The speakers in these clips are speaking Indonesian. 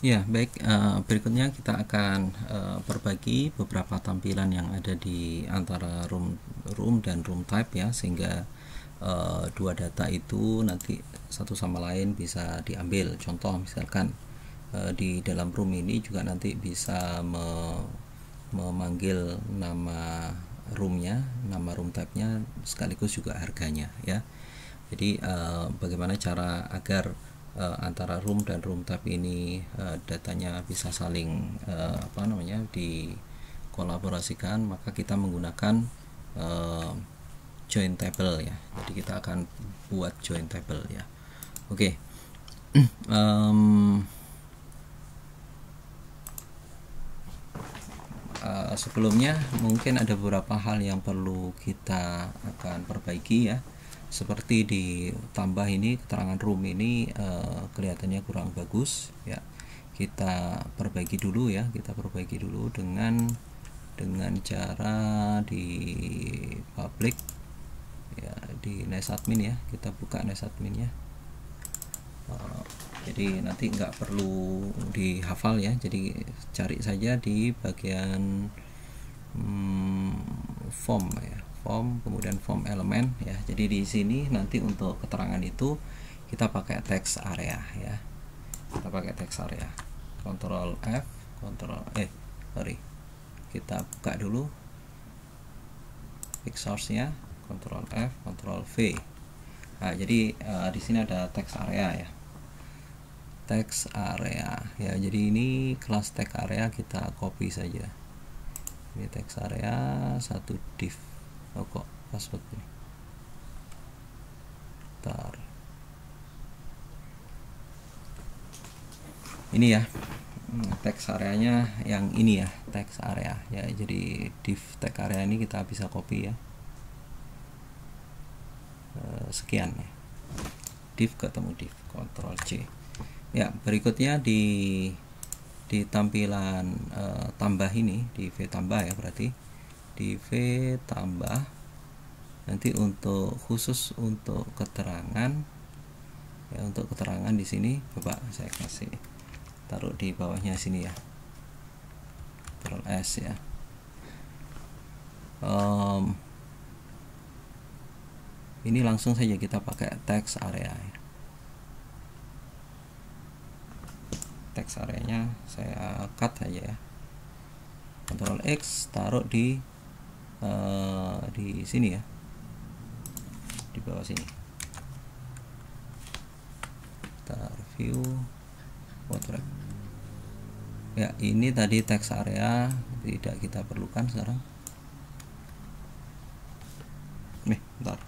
Ya, baik. Berikutnya kita akan perbagi beberapa tampilan yang ada di antara room dan room type ya, sehingga dua data itu nanti satu sama lain bisa diambil. Contoh misalkan di dalam room ini juga nanti bisa memanggil nama roomnya, nama room type-nya sekaligus juga harganya ya. Jadi bagaimana cara agar antara room dan room type ini datanya bisa saling dikolaborasikan, maka kita menggunakan join table ya. Jadi kita akan buat join table ya. Oke. Sebelumnya mungkin ada beberapa hal yang perlu kita akan perbaiki ya, seperti di tambah ini keterangan room ini kelihatannya kurang bagus ya. Kita perbaiki dulu ya, kita perbaiki dulu dengan cara di public ya, di NAS admin ya. Kita buka NAS admin ya. Jadi nanti nggak perlu dihafal ya, jadi cari saja di bagian form ya, form, kemudian form elemen ya. Jadi di sini nanti untuk keterangan itu kita pakai text area ya, kita pakai text area. Ctrl F, kita buka dulu pick source nya, Ctrl F, Ctrl V. Nah, jadi di sini ada text area ya, text area ya. Jadi ini kelas text area kita copy saja. Ini text area satu div. Oh kok password ini. Bentar. Ini ya. Text areanya yang ini ya, text area ya. Jadi div text area ini kita bisa copy ya. Sekian ya. Div ketemu div, Ctrl C. Ya, berikutnya di tampilan tambah ini, di V tambah ya, berarti di V tambah nanti untuk khusus untuk keterangan ya, untuk keterangan di sini coba saya kasih taruh di bawahnya sini ya, Ctrl S ya. Ini langsung saja kita pakai text area ya. Text areanya saya cut aja ya, Ctrl X, taruh di sini ya, di bawah sini. Kita review portrait ya. Ini tadi text area tidak kita perlukan sekarang. Bentar.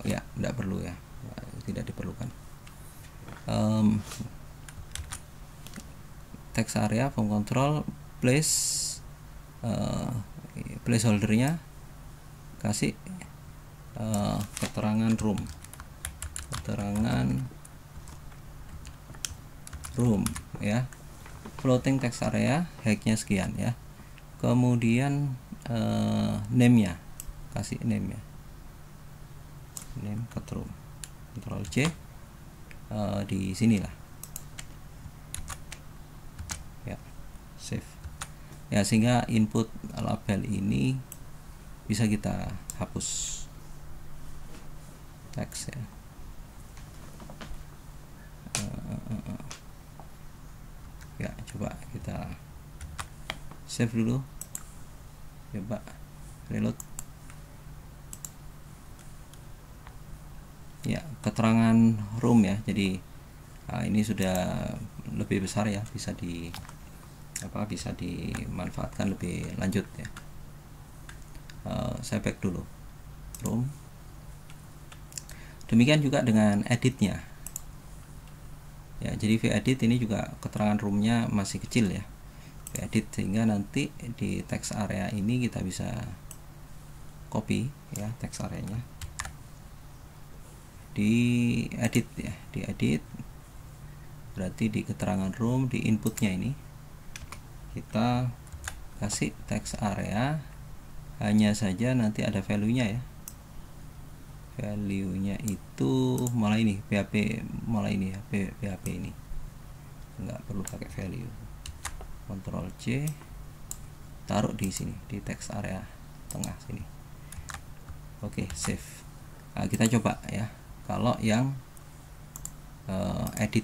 Oh ya, tidak perlu ya, tidak diperlukan. Text area form control, place placeholdernya kasih keterangan room, ya. Floating text area height-nya sekian ya. Kemudian name-nya kasih name ya, name cut room, Ctrl C. Di sinilah ya, save ya, sehingga input label ini bisa kita hapus teks ya. Ya, coba kita save dulu, coba reload ya. Keterangan room ya, jadi ini sudah lebih besar ya, bisa dimanfaatkan lebih lanjut ya. Saya back dulu room. Demikian juga dengan editnya ya. Jadi vEdit ini juga keterangan roomnya masih kecil ya, vEdit, sehingga nanti di text area ini kita bisa copy ya text areanya, di edit ya, di edit berarti di keterangan room, di inputnya ini kita kasih text area, hanya saja nanti ada value nya ya, value-nya itu malah ini PHP, malah ini ya, PHP ini nggak perlu pakai value. Ctrl C, taruh di sini di text area tengah sini. Oke, save. Nah, kita coba ya kalau yang edit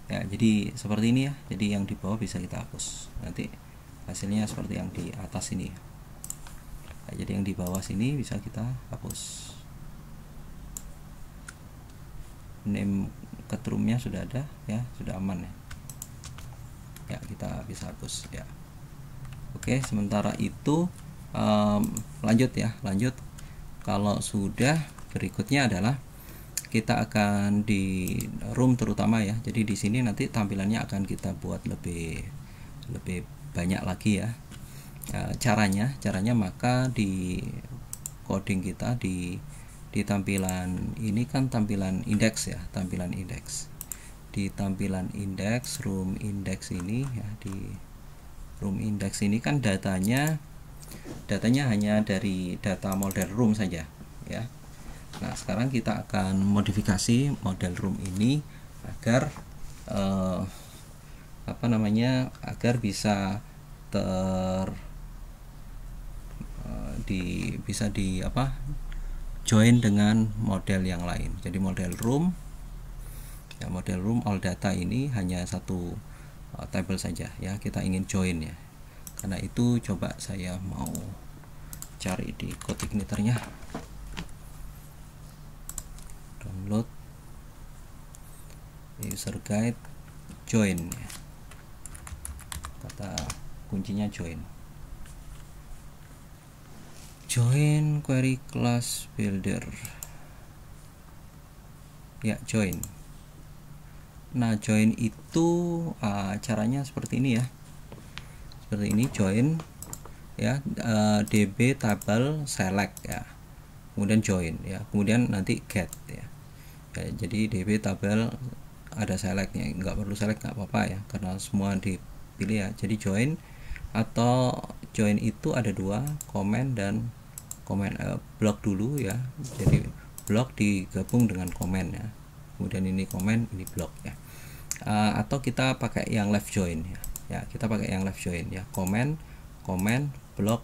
ya, jadi seperti ini ya. Jadi yang di bawah bisa kita hapus, nanti hasilnya seperti yang di atas ini. Nah, jadi yang di bawah sini bisa kita hapus. Name ketrumnya sudah ada ya, sudah aman ya. Ya, kita bisa hapus ya. Oke, sementara itu lanjut ya, lanjut. Kalau sudah, berikutnya adalah kita akan di room terutama ya. Jadi di sini nanti tampilannya akan kita buat lebih banyak lagi ya. Caranya maka di coding kita di tampilan ini kan tampilan indeks ya, tampilan indeks. Di tampilan indeks, room index ini ya, di room index ini kan datanya hanya dari data model room saja ya. Nah, sekarang kita akan modifikasi model room ini agar agar bisa join dengan model yang lain. Jadi model room ya, model room all data ini hanya satu table saja ya, kita ingin join ya. Karena itu coba saya mau cari di CodeIgniternya, download user guide join ya, kata kuncinya join query class builder ya, join. Nah, join itu caranya seperti ini ya, seperti ini join ya, db tabel select ya, kemudian join ya, kemudian nanti get ya. Jadi db tabel ada selectnya, nggak perlu select nggak apa-apa ya, karena semua dipilih ya. Jadi join atau join itu ada dua, comment dan comment, block dulu ya. Jadi block digabung dengan comment ya, kemudian ini comment, ini block ya. Atau kita pakai yang left join ya. Ya, kita pakai yang left join ya, comment block,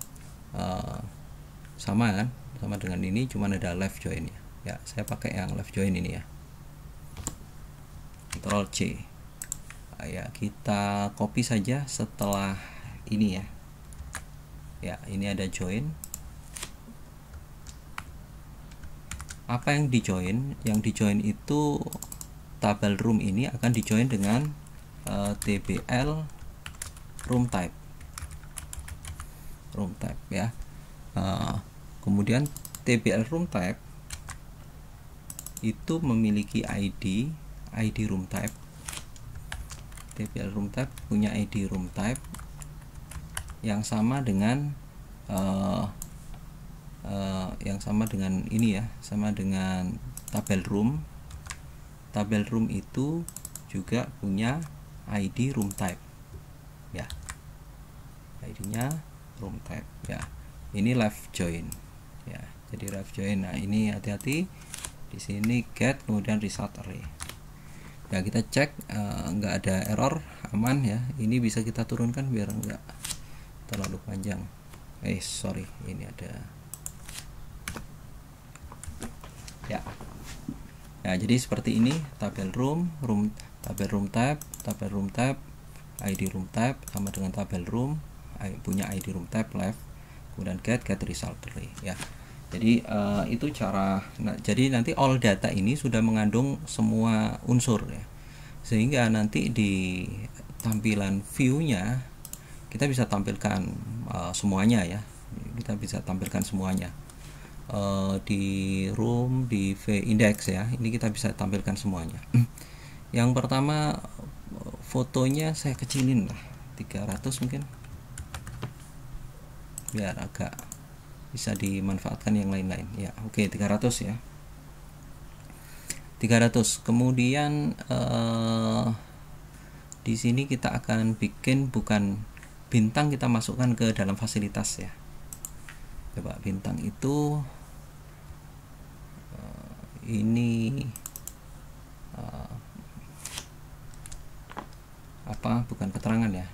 sama kan, sama dengan ini, cuman ada left join ya. Ya, saya pakai yang left join ini ya. Ctrl C. Ya, kita copy saja setelah ini ya. Ya, ini ada join. Apa yang di join? Yang di join itu tabel room ini akan di join dengan tbl room type ya. Kemudian tbl room type itu memiliki ID room type. tbl room type punya ID room type yang sama dengan ini ya, sama dengan tabel room. Tabel room itu juga punya ID room type ya, ID-nya room type ya. Ini left join ya, jadi left join. Nah, ini hati-hati di sini get kemudian result array ya. Kita cek nggak ada error, aman ya. Ini bisa kita turunkan biar nggak terlalu panjang. Sorry, ini ada ya. Nah, jadi seperti ini tabel room, tabel room type, ID room type sama dengan tabel room, punya ID room type left, kemudian get result array ya. Jadi itu cara. Nah, jadi nanti all data ini sudah mengandung semua unsur ya, sehingga nanti di tampilan view-nya kita bisa tampilkan semuanya ya. Kita bisa tampilkan semuanya. Di room, di index ya, ini kita bisa tampilkan semuanya. Yang pertama, fotonya saya kecilin lah, 300 mungkin, biar agak bisa dimanfaatkan yang lain-lain ya. Oke, 300 ya, 300. Kemudian di sini kita akan bikin bukan bintang, kita masukkan ke dalam fasilitas ya. Coba bintang itu ini apa, bukan keterangan ya,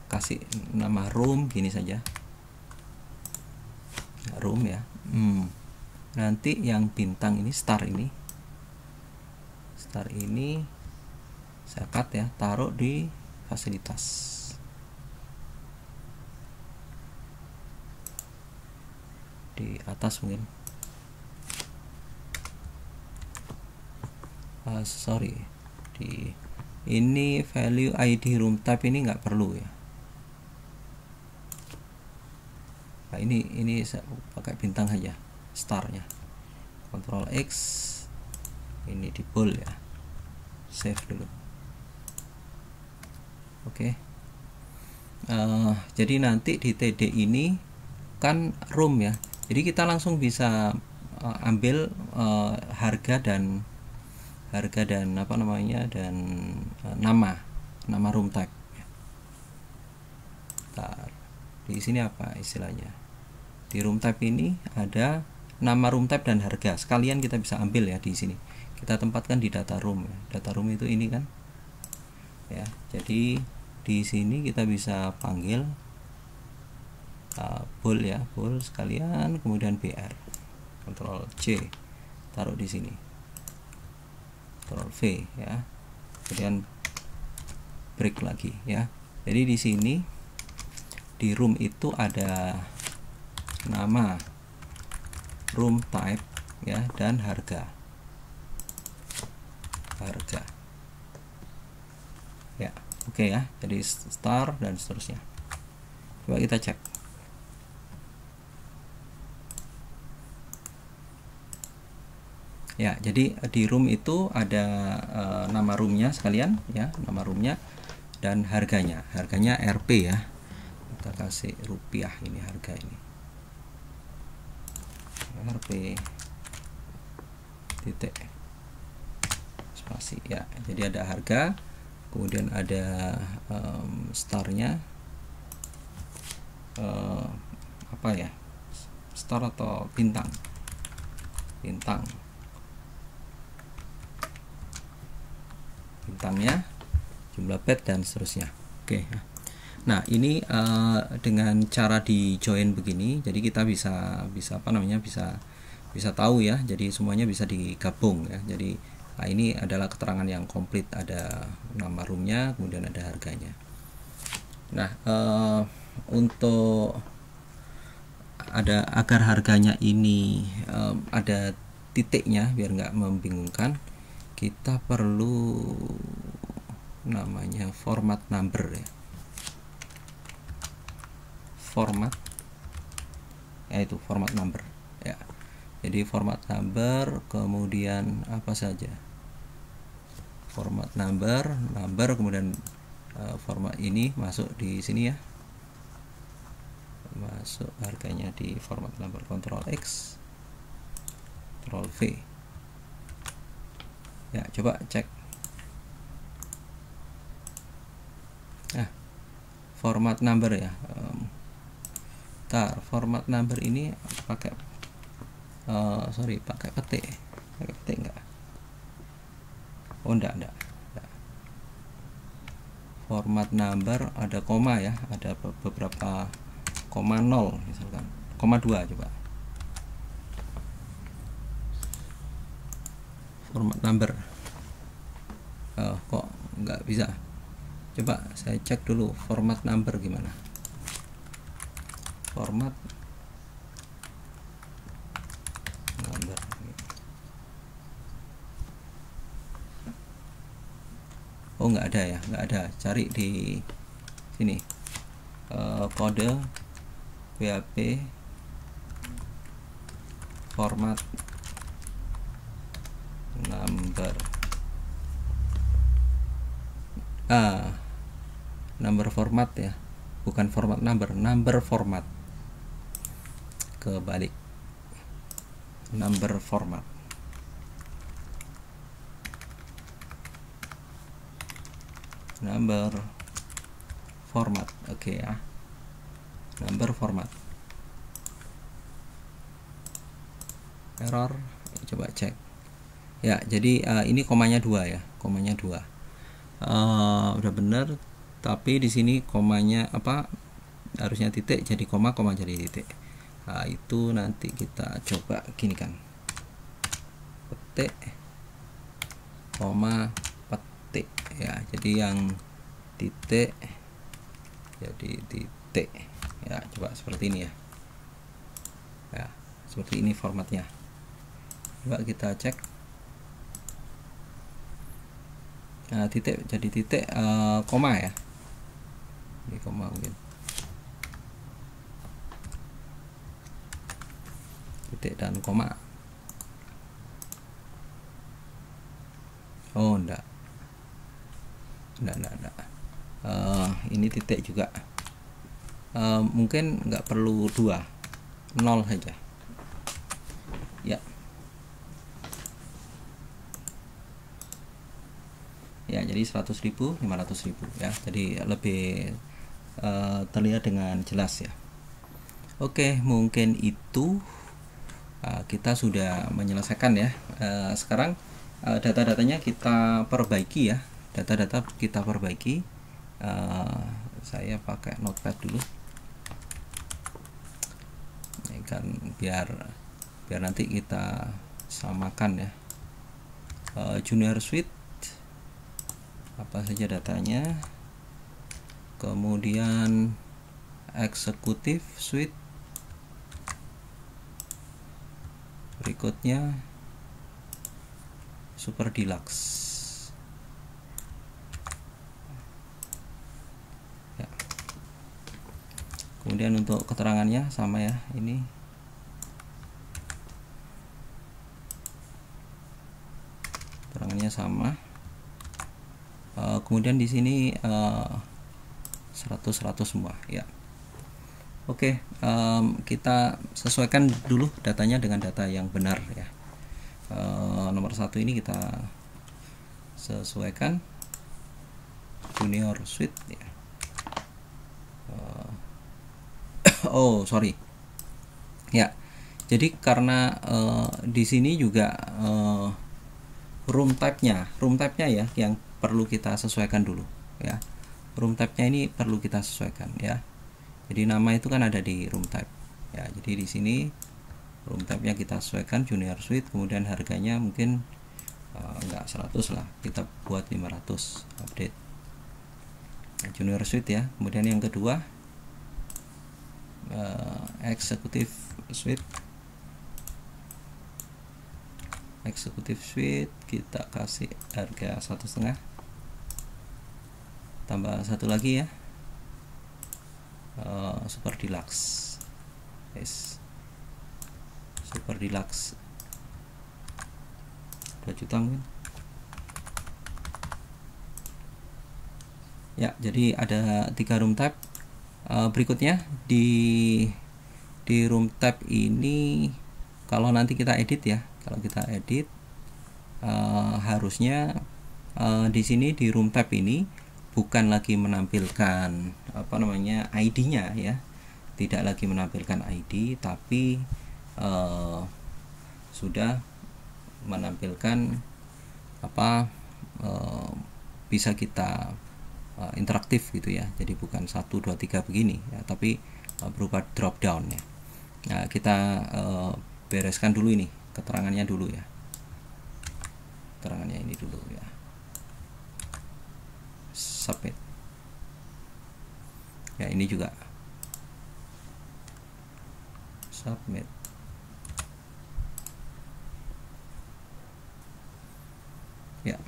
kasih nama room gini saja, room ya. Nanti yang bintang ini, star ini saya cut ya, taruh di fasilitas. Di atas mungkin, sorry, di ini value ID room type ini nggak perlu ya. Nah, ini saya pakai bintang saja, starnya. Ctrl X, ini di bold ya, save dulu. Oke. Jadi nanti di TD ini kan room ya, jadi kita langsung bisa ambil harga dan apa namanya, dan nama room type. Bentar, di sini apa istilahnya, di room type ini ada nama room type dan harga, sekalian kita bisa ambil ya. Di sini kita tempatkan di data room ya. Data room itu ini kan ya, jadi di sini kita bisa panggil bool ya, bool sekalian, kemudian BR, Ctrl C, taruh di sini, Ctrl V ya, kemudian break lagi ya. Jadi di sini di room itu ada nama, room type ya, dan harga ya. Oke ya, jadi star dan seterusnya. Coba kita cek. Ya, jadi di room itu ada nama roomnya sekalian ya, nama roomnya dan harganya. Harganya Rp ya. Kita kasih rupiah, ini harga ini. Rp titik spasi ya. Jadi ada harga, kemudian ada starnya, apa ya, star atau bintang, bintangnya, jumlah bed dan seterusnya. Oke. Nah, ini dengan cara di join begini, jadi kita bisa apa namanya, bisa tahu ya. Jadi semuanya bisa digabung ya. Jadi ini adalah keterangan yang komplit, ada nama roomnya, kemudian ada harganya. Nah, untuk agar harganya ini ada titiknya biar nggak membingungkan, kita perlu namanya format number ya, format number ya. Jadi format number, kemudian apa saja, format number, kemudian format ini masuk di sini ya, masuk harganya di format number, Ctrl X, Ctrl V ya. Coba cek. Nah, format number ya, format number ini pakai pakai ketik enggak? Oh, enggak. Format number ada koma ya, ada beberapa koma 0 misalkan, koma 2. Coba format number, kok nggak bisa. Coba saya cek dulu format number gimana. Format number, oh nggak ada ya, nggak ada. Cari di sini, kode PHP format number, number format ya, bukan format number format, kebalik, number format. Oke ya, number format. Error, Coba cek ya. Jadi ini komanya 2 ya, komanya 2 udah bener, tapi di sini komanya apa, harusnya titik jadi koma, koma jadi titik. Nah, itu nanti kita coba gini kan, petik koma petik ya, jadi yang titik jadi titik ya. Coba seperti ini ya, ya seperti ini formatnya. Coba kita cek. Nah, titik jadi titik koma ya, ini koma mungkin, titik dan koma. Oh enggak, ini titik juga, mungkin nggak perlu 2, 0 saja ya. Ya, jadi 100.000, 500.000 ya, jadi lebih terlihat dengan jelas ya. Oke, mungkin itu kita sudah menyelesaikan ya. Sekarang data-datanya kita perbaiki ya, data-data kita perbaiki. Saya pakai notepad dulu ini kan, biar nanti kita samakan ya. Junior Suite apa saja datanya, kemudian Executive Suite, berikutnya Super Deluxe ya. Kemudian untuk keterangannya sama ya, ini keterangannya sama. Kemudian di sini 100 semua ya. Oke, kita sesuaikan dulu datanya dengan data yang benar ya. Nomor 1 ini kita sesuaikan Junior Suite ya. Oh sorry ya, jadi karena di sini juga room type-nya ya yang perlu kita sesuaikan dulu ya. Room type-nya ini perlu kita sesuaikan ya. Jadi nama itu kan ada di room type ya. Jadi di sini room type-nya kita sesuaikan Junior Suite, kemudian harganya mungkin enggak 100 lah, kita buat 500 update nah, Junior Suite ya. Kemudian yang kedua Executive Suite. Executive Suite kita kasih harga 1,5, tambah 1 lagi ya, Super Deluxe yes. Super Deluxe 2 juta mungkin ya. Jadi ada 3 room type. Berikutnya di room type ini, kalau nanti kita edit ya, kalau kita edit harusnya di sini di room type ini bukan lagi menampilkan apa namanya ID-nya ya, tidak lagi menampilkan ID, tapi sudah menampilkan apa bisa kita interaktif gitu ya. Jadi bukan 1, 2, 3 begini ya, tapi berupa drop down ya. Nah, kita bereskan dulu ini keterangannya dulu ya, keterangannya ini dulu ya. Submit ya, ini juga submit ya.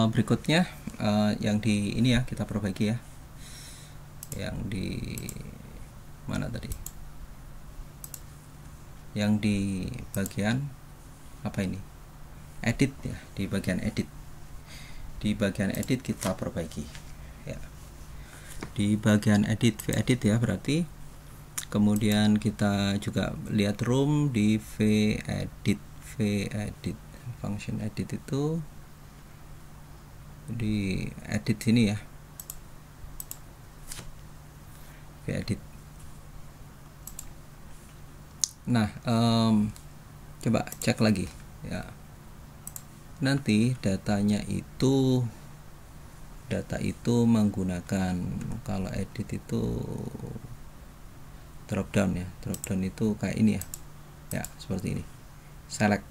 Berikutnya yang di ini ya, kita perbaiki ya, yang di mana tadi, yang di bagian apa ini, edit ya, di bagian edit, kita perbaiki ya, di bagian edit, edit ya berarti. Kemudian kita juga lihat room di edit, function edit itu di edit sini ya, edit. Nah, coba cek lagi ya. Nanti data itu menggunakan, kalau edit itu drop down ya. Drop down itu kayak ini ya. Ya, seperti ini. Select.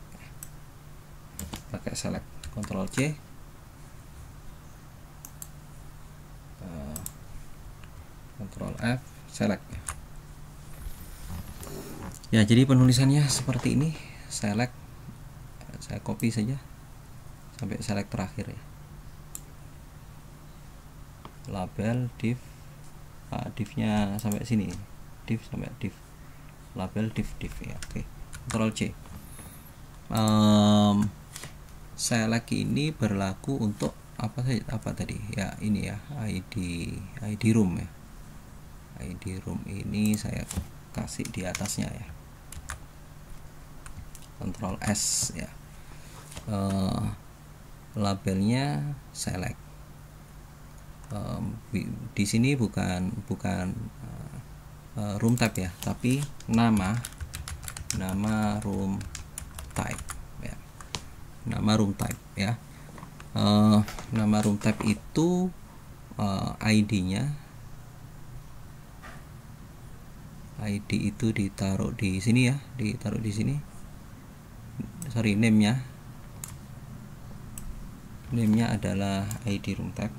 Pakai select, Ctrl C. Ctrl F, select. Ya, jadi penulisannya seperti ini. Select. Saya copy saja sampai select terakhir ya. Label div, divnya sampai sini, div sampai div, label div ya. Oke, Ctrl C. Select ini berlaku untuk apa tadi ya, ini ya, ID room ya. ID room ini saya kasih di atasnya ya, Ctrl S ya. Labelnya select. Di sini bukan room type ya, tapi nama room type ya. Nama room type ya. Nama room type itu ID itu ditaruh di sini ya, ditaruh di sini. Sorry, name-nya adalah ID room type.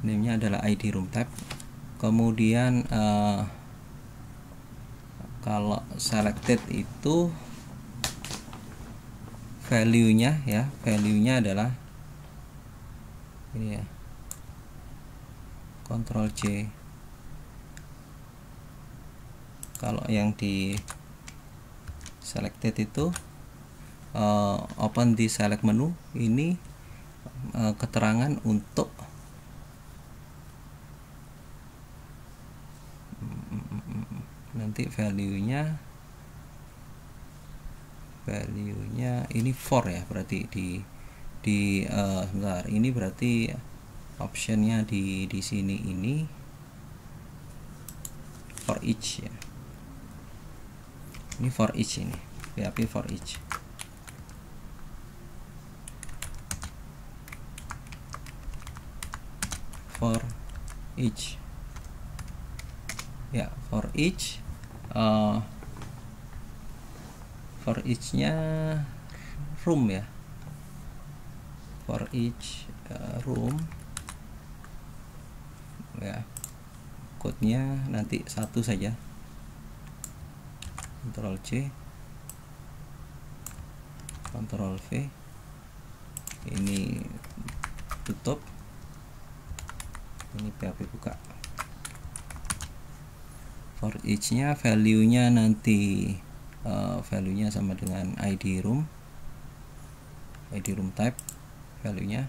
Name-nya adalah ID room type. Kemudian kalau selected itu value-nya adalah ini ya, Ctrl C. Kalau yang di selected itu open di select menu, ini keterangan untuk nanti value-nya ini for ya, berarti di sebentar, ini berarti optionnya di sini ini for each ya. Ini for each, ini PHP for each. For each ya, for each. For each-nya room ya. For each room ya. Code-nya nanti satu saja. Ctrl C, Ctrl V. Ini tutup. Ini PHP buka. For each-nya value-nya nanti value-nya sama dengan ID room type value-nya.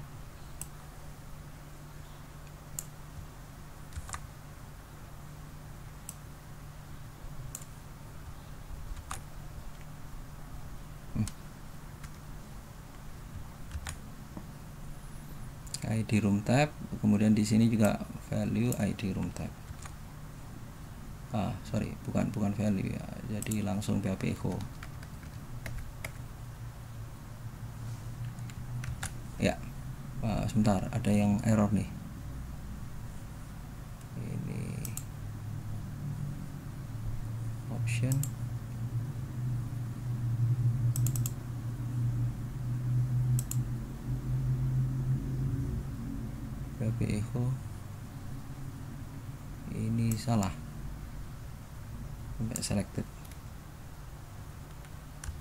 ID room type, kemudian di sini juga value ID room type. Sorry, bukan value ya, jadi langsung PHP echo ya. Sebentar, ada yang error nih. Ini option PHP echo ini salah, sampai selected.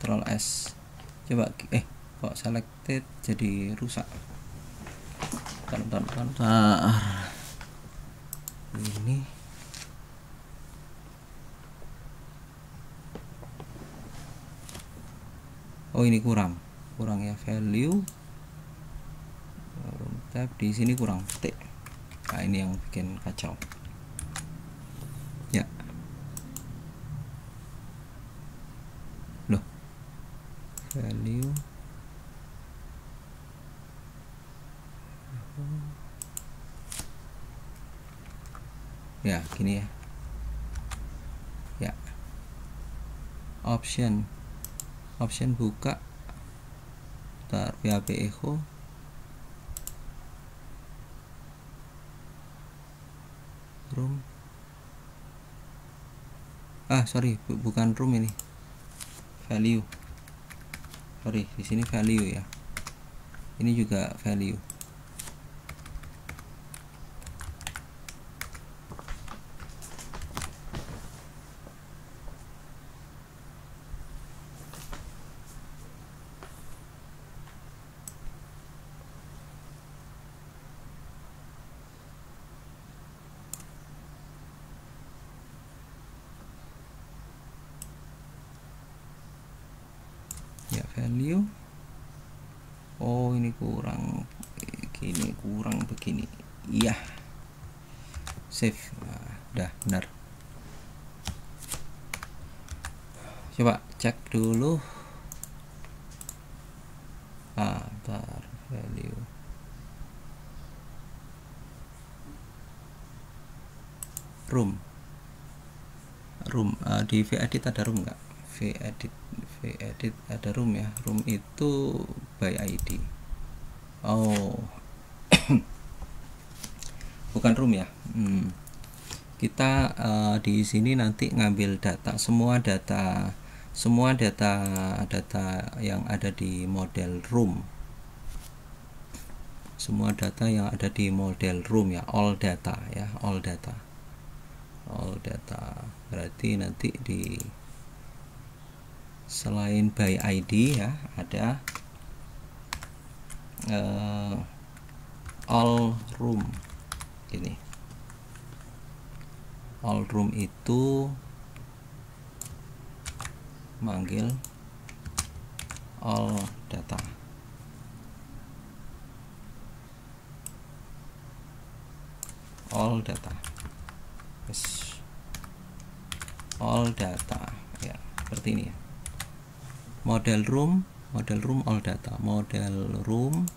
Ctrl S, coba kok selected jadi rusak. Bentar. Ini ini kurang ya, value room type di sini kurang titik. Nah, ini yang bikin kacau ya. Loh, value ya gini ya. Ya, option buka, ntar PHP echo, room, sorry, bukan room, ini value, sorry, di sini value ya, ini juga value. Ya, value. Oh, ini kurang begini. Iya. Save. Nah, udah benar. Coba cek dulu. Ntar value. Room. Di vEdit ada room nggak? vEdit ada room ya. Room itu by ID. Oh, bukan room ya. Kita di sini nanti ngambil data, semua data yang ada di model room. Semua data yang ada di model room ya, all data ya, all data. Berarti nanti di selain by ID ya, ada all room. Ini all room itu manggil all data. All data. Yes. All data ya, seperti ini ya. Model room all data, model room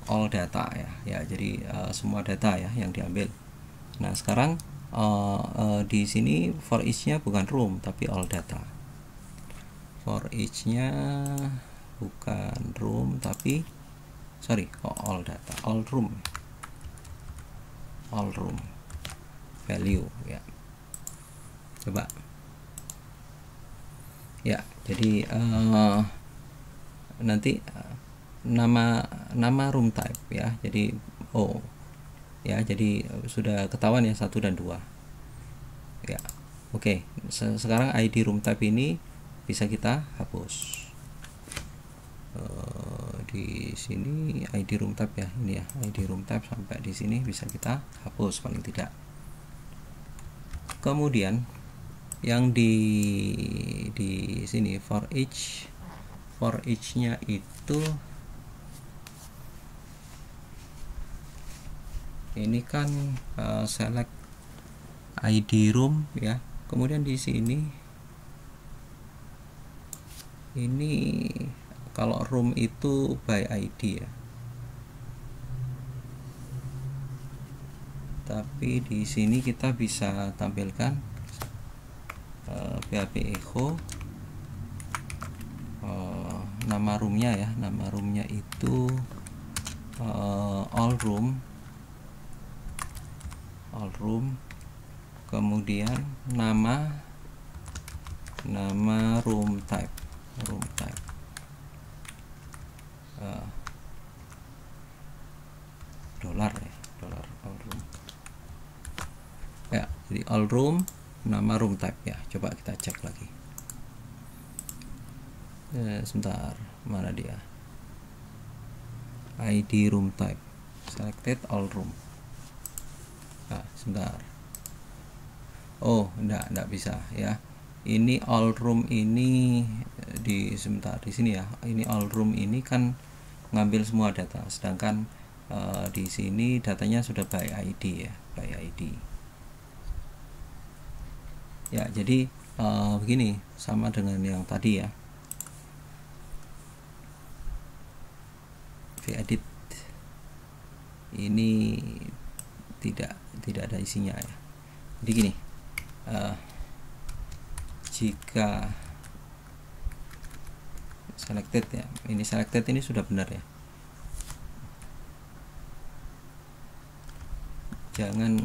all data ya. Ya, jadi semua data ya yang diambil. Nah, sekarang di sini for each-nya bukan room tapi all data. For each-nya bukan room tapi all data, all room value ya. Coba ya, jadi nanti nama room type ya. Jadi ya, jadi sudah ketahuan ya 1 dan 2 ya. Oke, sekarang ID room type ini bisa kita hapus. Di sini ID room type ya, ini ya, ID room type sampai di sini bisa kita hapus paling tidak. Kemudian yang di sini for each-nya itu ini kan select ID room ya. Kemudian di sini ini kalau room itu by ID ya, tapi di sini kita bisa tampilkan PHP echo nama roomnya ya. Nama roomnya itu all room, kemudian nama room type $, all room ya. Jadi all room, nama room type ya. Coba kita cek lagi. Sebentar, mana dia? ID room type selected all room. Sebentar. Oh, enggak bisa ya. Ini all room ini sebentar di sini ya. Ini all room ini kan ngambil semua data, sedangkan di sini datanya sudah by ID ya, by ID. Ya, jadi begini, sama dengan yang tadi ya. vEdit ini tidak ada isinya ya. Jadi gini, jika selected ya, ini selected ini sudah benar ya, jangan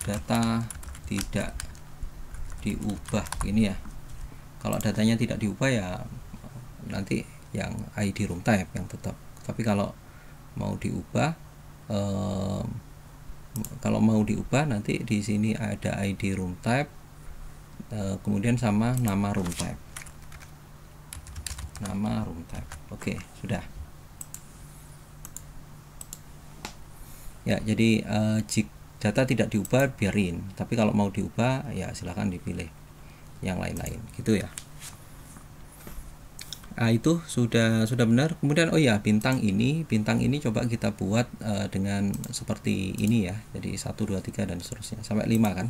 data tidak diubah ini ya. Kalau datanya tidak diubah ya nanti yang ID room type yang tetap. Tapi kalau mau diubah, nanti di sini ada ID room type, kemudian sama nama room type. Oke, sudah. Ya, jadi jika data tidak diubah biarin, tapi kalau mau diubah ya silahkan dipilih yang lain-lain gitu ya. Nah, itu sudah benar. Kemudian oh ya, bintang ini coba kita buat dengan seperti ini ya. Jadi 1 2 3 dan seterusnya sampai 5 kan.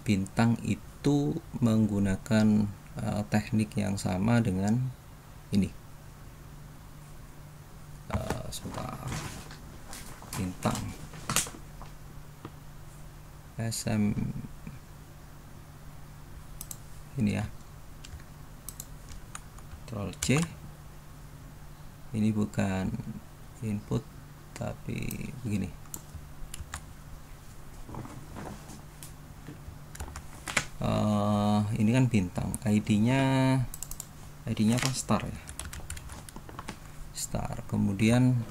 Bintang itu menggunakan teknik yang sama dengan ini. Sebentar. Bintang SM ini ya, Ctrl C, ini bukan input tapi begini. Ini kan bintang, ID-nya apa, star ya, star. Kemudian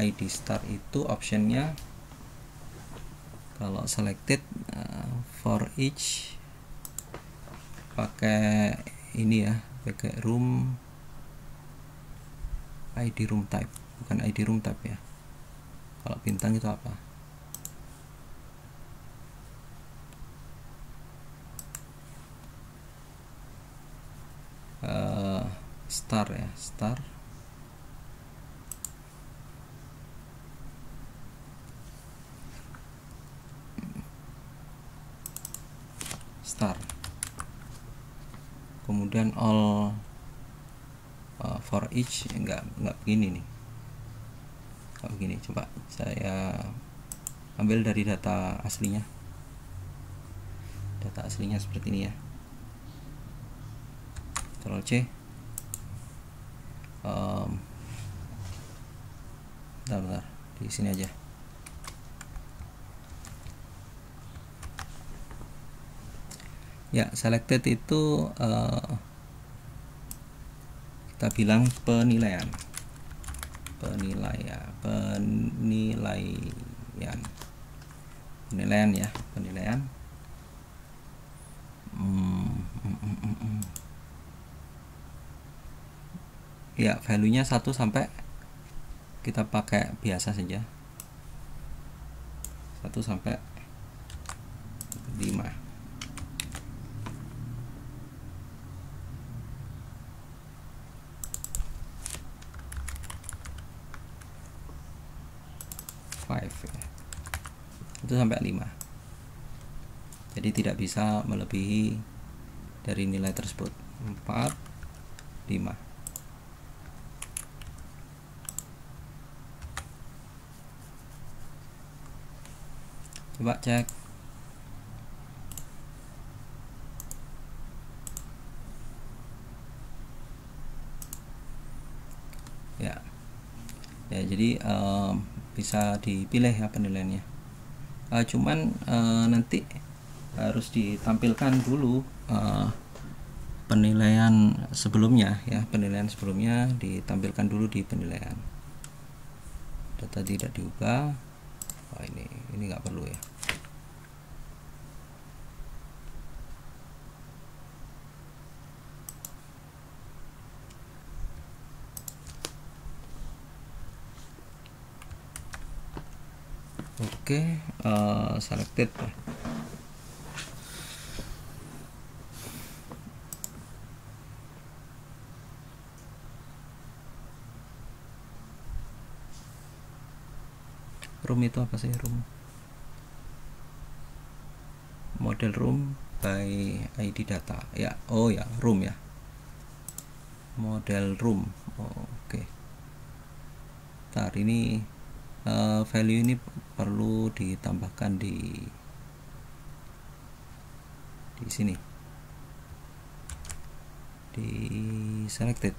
ID star itu optionnya kalau selected for each pakai ini ya, pakai room ID room type, bukan ID room type ya. Kalau bintang itu apa? Star ya, star. Kemudian all for each, enggak begini nih, enggak begini. Coba saya ambil dari data aslinya seperti ini ya. Ctrl C. Bentar, di sini aja. Ya, selected itu kita bilang penilaian ya, penilaian. Ya, value-nya 1 sampai, kita pakai biasa saja, 1 sampai 5. Ya. Itu sampai 5. Jadi tidak bisa melebihi dari nilai tersebut. 4 5. Coba cek. Ya, jadi bisa dipilih ya penilaiannya. Cuman nanti harus ditampilkan dulu penilaian sebelumnya ya, ditampilkan dulu di penilaian. Data tidak diubah. Ini nggak perlu ya. Oke, selected. Room itu apa sih? Room, model room by ID data ya. Oh ya, room ya. model room. Oke. Ntar ini value ini perlu ditambahkan di sini, di selected.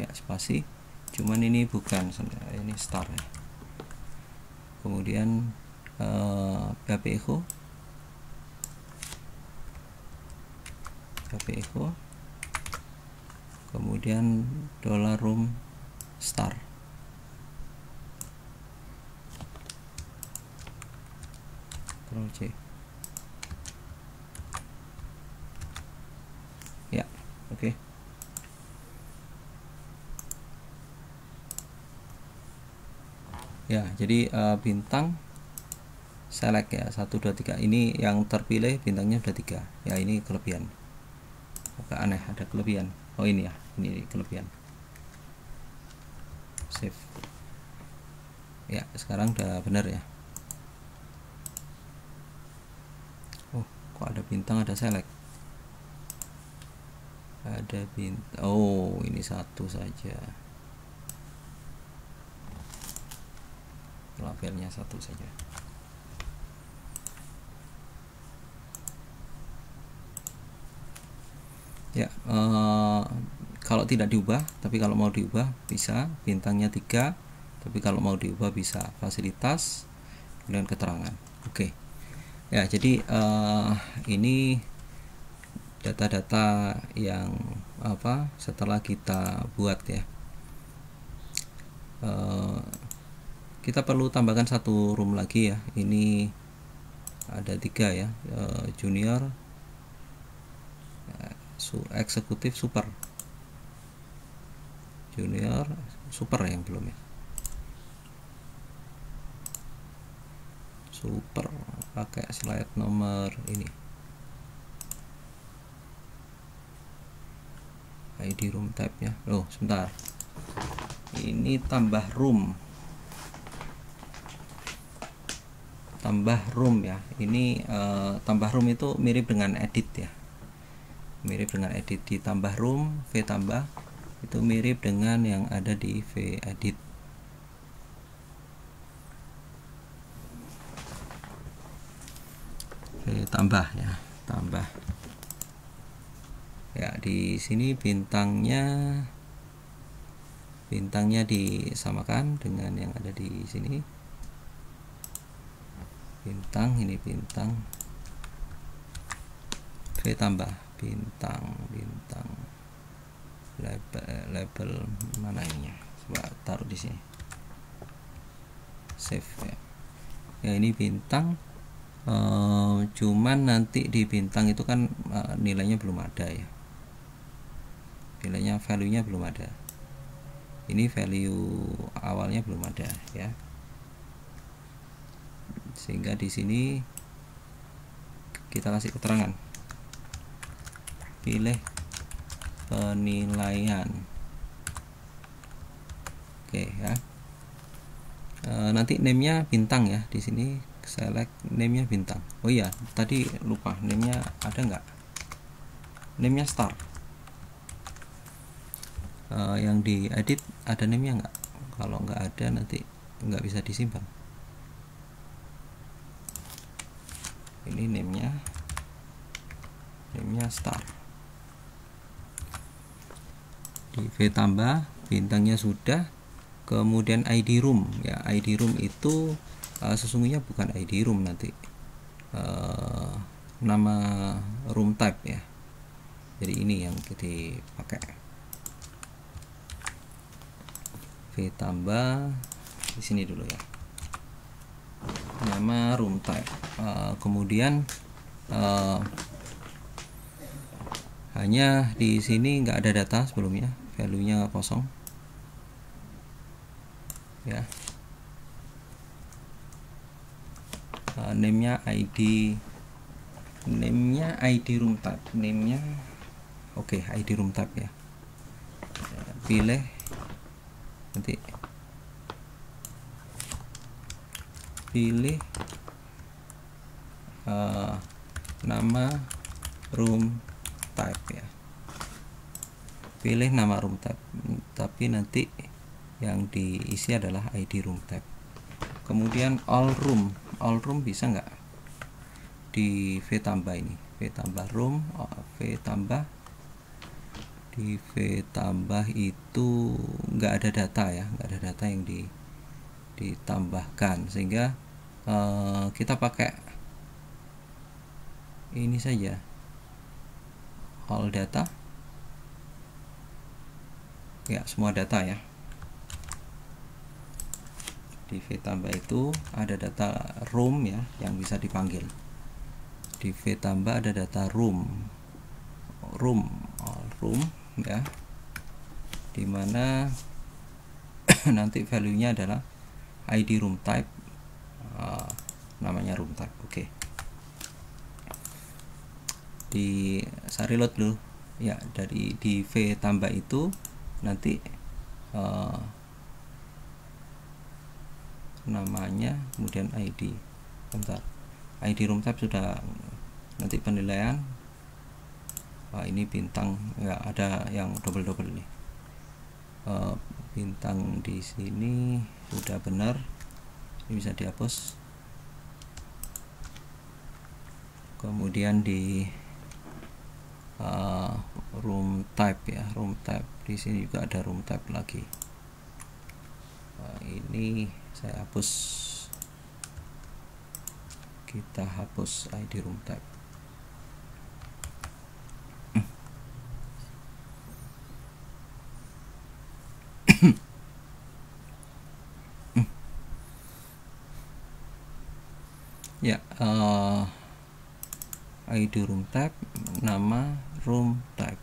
Ya, spasi, cuman ini bukan, ini star ya. Kemudian PHP echo, kemudian $room star. Ctrl C. Ya, oke. Ya, jadi bintang select ya 1 2 3. Ini yang terpilih bintangnya udah 3. Ya, ini kelebihan. Agak aneh, ada kelebihan. Oh, ini ya, ini kelebihan. Save. Ya, sekarang udah benar ya. Oh, kok ada bintang, ada select. Ada bintang. Oh, ini 1 saja. Labelnya 1 saja. Ya, kalau tidak diubah, tapi kalau mau diubah bisa bintangnya 3, tapi kalau mau diubah bisa fasilitas dan keterangan. Oke. Ya, jadi ini data-data yang setelah kita buat ya. Kita perlu tambahkan 1 room lagi ya. Ini ada 3 ya, junior, eksekutif, super. Junior, super yang belum ya. Super, pakai slide nomor ini. ID room type ya. Oh, sebentar. Ini tambah room. Tambah room ya. Ini tambah room itu mirip dengan edit ya. Mirip dengan edit. Ditambah room, V tambah, itu mirip dengan yang ada di V edit. V tambah ya, tambah. Ya, di sini bintangnya disamakan dengan yang ada di sini. Bintang, ini bintang. V tambah bintang label mana ini ya, coba taruh di sini, save ya. Ya, ini bintang, cuman nanti di bintang itu kan nilainya belum ada ya, nilainya, value-nya belum ada. Ini value awalnya belum ada ya, sehingga di sini kita kasih keterangan, pilih penilaian. Oke ya. Nanti name-nya bintang ya, di sini select name-nya bintang. Oh iya, tadi lupa, name-nya ada nggak? Name-nya star. Yang diedit ada name-nya nggak? Kalau nggak ada nanti nggak bisa disimpan. Ini name-nya star. Di V tambah, bintangnya sudah. Kemudian ID room ya, ID room itu sesungguhnya bukan ID room, nanti nama room type ya. Jadi ini yang kita pakai. V tambah di sini dulu ya, nama room type. Kemudian hanya di sini nggak ada data sebelumnya, value-nya kosong ya. Name-nya ID room type, name-nya oke, ID room type ya. Pilih nanti, pilih nama room type ya, pilih nama room type, tapi nanti yang diisi adalah ID room type. Kemudian all room bisa nggak di V tambah ini, V tambah room, V tambah. Di V tambah itu nggak ada data ya, nggak ada data yang ditambahkan, sehingga kita pakai ini saja, all data ya, semua data ya. Di V tambah itu ada data room ya yang bisa dipanggil. Di V tambah ada data room ya, dimana nanti value nya adalah ID room type, namanya room type. Oke. Saya reload dulu ya. Dari di V tambah itu nanti namanya, kemudian ID. Bentar, ID room type sudah, nanti penilaian. Ini bintang ya, ada yang double nih. Bintang di sini sudah benar, ini bisa dihapus. Kemudian di room type ya, room type di sini juga ada room type lagi. Ini saya hapus, kita hapus ID room type. Ya, ID room type, nama room type.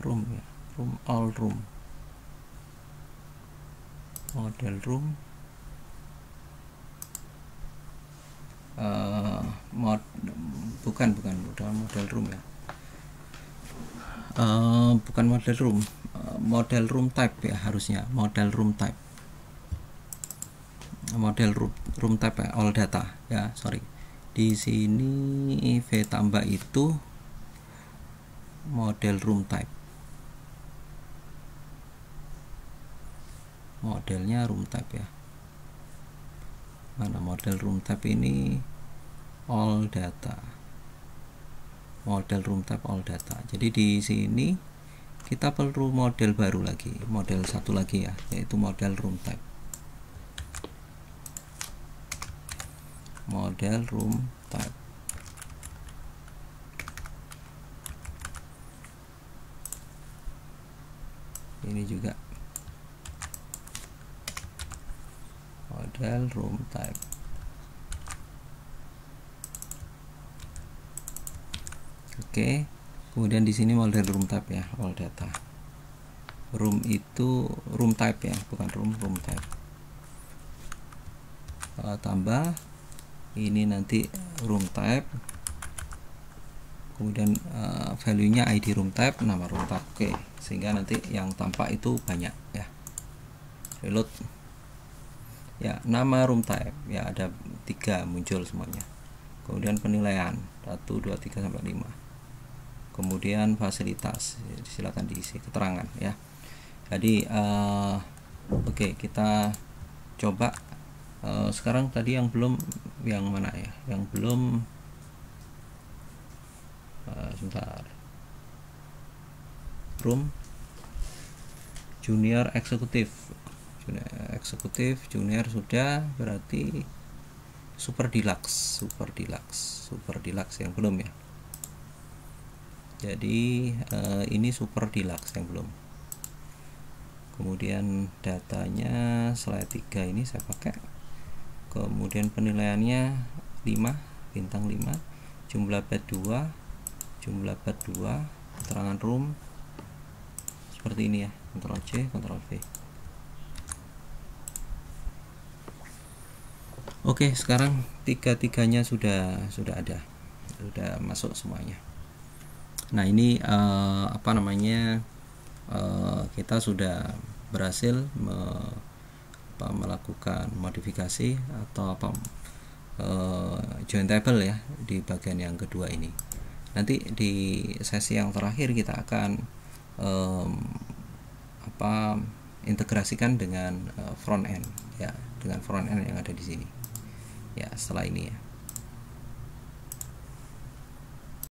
Room ya, room, all room, model room, bukan model room ya, bukan model room, model room type ya, harusnya model room type, model room type ya, all data ya, sorry. Di sini V tambah itu model room type, modelnya room type ya. Mana model room type ini? All data, model room type all data. Jadi di sini kita perlu model baru lagi, model satu lagi ya, yaitu model room type. Model room type. Ini juga model room type. Oke. Kemudian di sini model room type ya, all data. Room itu room type ya, bukan room type. Tambah ini nanti room type, kemudian value nya ID room type, nama room type. Oke, sehingga nanti yang tampak itu banyak ya. Reload ya, nama room type ya, ada 3 muncul semuanya. Kemudian penilaian 1, 2, 3 sampai 5. Kemudian fasilitas, silakan diisi keterangan ya. Jadi oke, kita coba sekarang. Tadi yang belum, yang mana ya, yang belum, sebentar, room junior eksekutif, junior sudah, berarti super deluxe yang belum ya. Jadi ini super deluxe yang belum. Kemudian datanya slide 3 ini saya pakai. Kemudian penilaiannya 5, bintang 5, jumlah bed 2, keterangan room seperti ini ya, Ctrl C, Ctrl V. Oke, sekarang tiga-tiganya sudah ada, sudah masuk semuanya. Nah, ini apa namanya, kita sudah berhasil melakukan modifikasi atau join table ya di bagian yang kedua ini. Nanti di sesi yang terakhir kita akan integrasikan dengan front end ya, dengan front end yang ada di sini ya setelah ini ya.